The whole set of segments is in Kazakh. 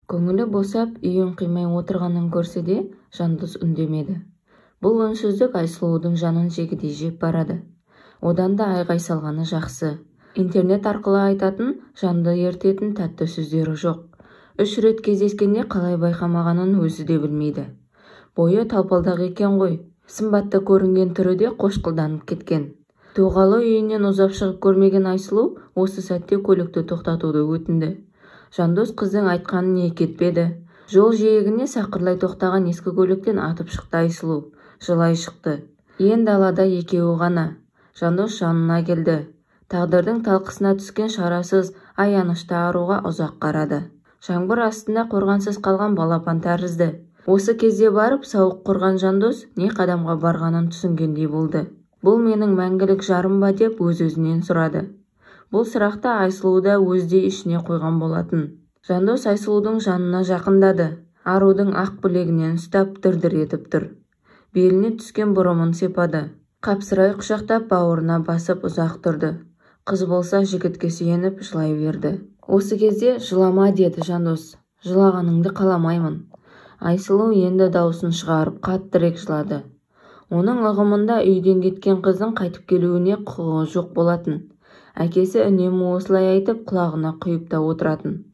Көңілі босап, үйін қимай отырғанын көрсе де, Жандос үндемеді. Бұл үнсіздік Айсұлудың жанын жегідей жеп барады. Одан да айғай салғаны жақсы. Интернет арқылы айтатын, жанды ертетін тәтті сөздері жоқ. 3 рет кездескенде қалай байқамағанын өзі де білмейді. Бойы талпалдақ екен ғой. Сымбатты көрінген түрі де қошқылданып кеткен. Туғалы үйінен ұзап шығып көрмеген Айсұлу осы сәтте көлікті тоқтатуды өтінді. Жандос қыздың айтқанын екі етпеді. Жол жиегіне сақырлай тоқтаған ескі көліктен атып шықты Айсұлу. Жылай шықты. Енді далада екеуі ғана. Жандос жанына келді. Тағдырдың талқысына түскен шарасыз, аянышты аруға ұзақ қарады. Жаңбыр астында қорғансыз қалған балапан тәрізді. Осы кезде барып сауық құрған Жандос не қадамға барғанын түсінгендей болды. Бұл менің мәңгілік жарым ба деп өз-өзінен сұрады. Бұл сұрақты Айсұлу да өзде ішіне қойған болатын. Жандос Айсұлудың жанына жақындады. Арудың ақ білегінен ұстап дір-дір етіп тұр. Беліне түскен бұрымын сипады. Қапсырай құшақтап бауырына басып ұзақ тұрды. Қыз болса жігітке сүйеніп жылай берді. Осы кезде жылама деді Жандос. Жылағаныңды қаламаймын. Айсұлу енді даусын шығарып қаттырек жылады. Оның ұғымында үйден кеткен қыздың қайтып келуіне құқығы жоқ болатын. Әкесі үнемі осылай айтып құлағына құйып та отыратын.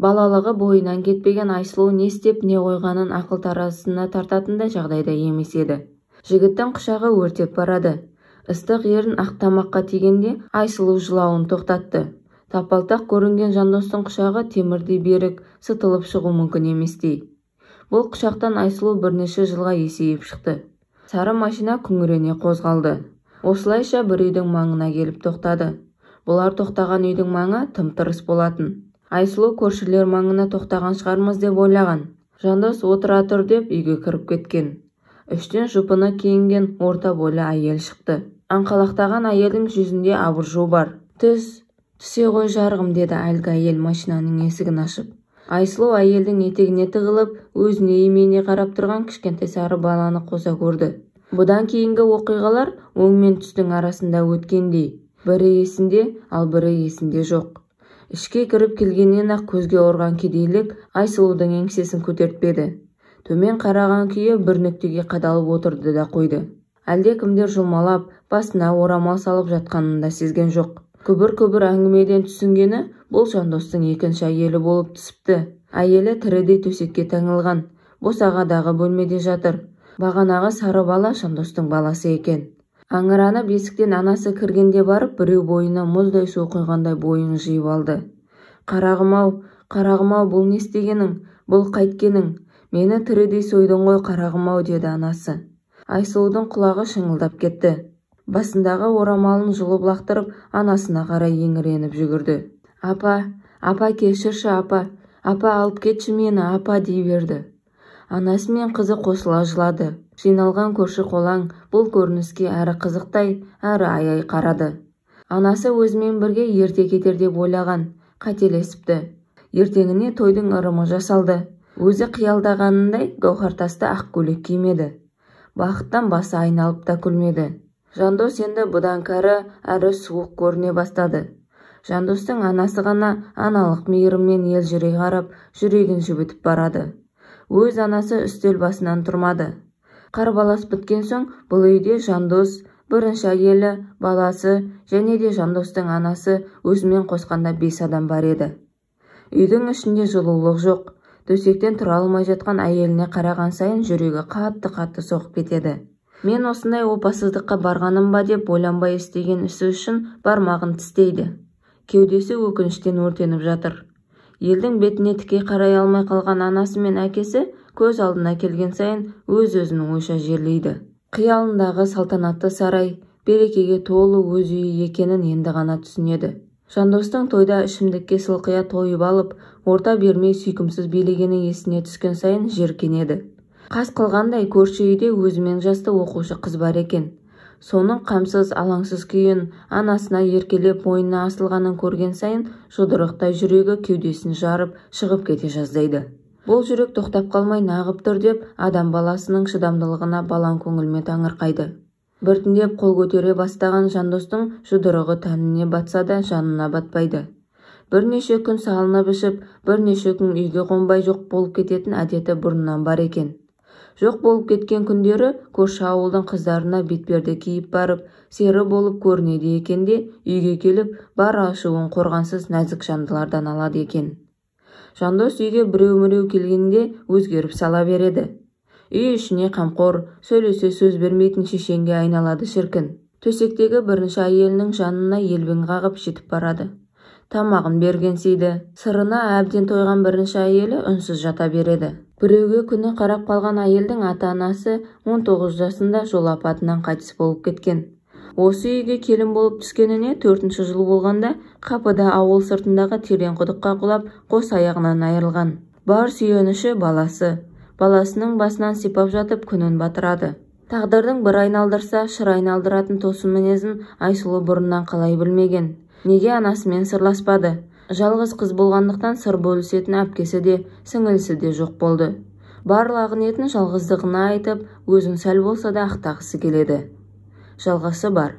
Балалығы бойынан кетпеген Айсұлу не істеп не қойғанын ақыл таразысына тартатындай жағдайда емес еді. Жігіттің құшағы өртеп барады. Ыстық ерін ақ тамаққа тигенде Айсұлу жылауын тоқтатты. Тапалтақ көрінген Жандостың құшағы темірдей берік, сытылып шығу мүмкін еместей. Бұл құшақтан Айсұлу бірнеше жылға есейіп шықты. Сары машина күңірене қозғалды. Осылайша бір үйдің маңына келіп тоқтады. Бұлар тоқтаған үйдің маңы тым-тырыс болатын. Айсұлу көршілер маңына тоқтаған шығармыз деп ойлаған. Жандос отыра тұр деп үйге кіріп кеткен. Үштен жұпыны киінген орта бойлы әйел шықты. Аңқалақтаған әйелдің жүзінде абыржу бар. Түсе ғой жарығым деді әлгі әйел машинаның есігін ашып. Айсұлу әйелдің етегіне тығылып, өзіне имене қарап тұрған кішкентай сары баланы қоса көрді. Бұдан кейінгі оқиғалар өң мен түстің арасында өткендей. Бірі есінде, ал бірі есінде жоқ. Ішке кіріп келгеннен-ақ көзге ұрған кедейлік Айсұлудың еңсесін көтертпеді. Төмен қараған күйі бір нүктеге қадалып отырды да қойды. Әлде кімдер жұлмалап, басына орамал салып жатқанын да сезген жоқ. Күбір-күбір әңгімеден түсінгені бұл Жандостың екінші әйелі болып түсіпті. Әйелі тірідей төсекке таңылған, босағадағы бөлмеде жатыр. Бағанағы сары бала Жандостың баласы екен. Аңыраны бесіктен анасы кіргенде барып, біреу бойына мұздай су құйғандай бойын жиып алды. Қарағым-ау, бұл не істегенің, бұл қайткенің? Мені тірідей сойдың ғой қарағым-ау деді анасы. Айсұлудың құлағы шыңылдап кетті. Басындағы орамалын жұлып лақтырып, анасына қарай еңіреніп жүгірді. Апа кешірші апа алып кетші мені апа дей берді. Анасы мен қызы қосыла жылады. Жиналған көрші қолаң бұл көрініске әрі қызықтай, әрі аяй қарады. Анасы өзімен бірге ерте кетер деп ойлаған, қателесіпті. Ертеңіне тойдың ырымы жасалды. Өзі қиялдағанындай гауһартасты ақ көйлек кимеді. Бақыттан басы айналып та күлмеді. Жандос енді бұдан кәрі әрі суық көріне бастады. Жандостың анасы ғана аналық мейіріммен елжірей қарап, жүрегін жібітіп барады. Өз анасы үстел басынан тұрмады. Қарбалас біткен соң бұл үйде Жандос, бірінші әйелі, баласы және де Жандостың анасы өзімен қосқанда 5 адам бар еді. Үйдің ішінде жылулық жоқ. Төсектен тұра алмай жатқан әйеліне қараған сайын жүрегі қатты соғып кетеді. Мен осындай опасыздыққа барғаным ба деп ойланбай істеген ісі үшін бармағын тістейді. Кеудесі өкініштен өртеніп жатыр. Елдің бетіне тіке қарай алмай қалған анасы мен әкесі көз алдына келген сайын өз-өзін ойша жерлейді. Қиялындағы салтанатты сарай, берекеге толы өз үйі екенін енді ғана түсінеді. Жандостың тойда ішімдікке сылқия тойып алып, орта бермей сүйкімсіз билегені есіне түскен сайын жеркенеді. Қас қылғандай көрші үйде өзімен жасты оқушы қыз бар екен. Соның қамсыз, алаңсыз күйін, анасына еркелеп мойнына асылғанын көрген сайын жұдырықтай жүрегі кеудесін жарып шығып кете жаздайды. Бұл жүрек тоқтап қалмай нағып тұр деп адам баласының шыдамдылығына балаң көңілмен таңырқайды. Біртіндеп қол көтере бастаған Жандостың жұдырығы тәніне батса да жанына батпайды. Бірнеше күн салынып ішіп, бірнеше күн үйге қонбай жоқ болып кететін әдеті бұрыннан бар екен. Жоқ болып кеткен күндері көрші ауылдың қыздарына бетперде киіп барып, сері болып көрінеді екен де, үйге келіп, бар ашуын қорғансыз нәзік жандылардан алады екен. Жандос үйге біреу-міреу келгенде өзгеріп сала береді. Үй ішіне қамқор, сөйлесе сөз бермейтін шешенге айналады шіркін. Төсектегі бірінші әйелінің жанына елбен қағып жетіп барады. Тамағын бергенсейді, сырына әбден тойған бірінші әйелі үнсіз жата береді. Біреуге күні қарап қалған әйелдің ата-анасы 19 жасында жол апатынан қайтыс болып кеткен. Осы үйге келін болып түскеніне 4-ші жыл болғанда, қапыда ауыл сыртындағы терең құдыққа құлап, қос аяғынан айырылған. Бар сүйеніші баласы. Баласының басынан сипап жатып күнін батырады. Тағдырдың бір айналдырса, шыр айналдыратын тосын мінезін Айсұлу бұрыннан қалай білмеген. Неге анасымен сырласпады? Жалғыз қыз болғандықтан сыр бөлісетін әпкесі де, сіңілісі де жоқ болды. Барлығын етін жалғыздығына айтып, өзін сәл болса да ақтағысы келеді. Жалғасы бар.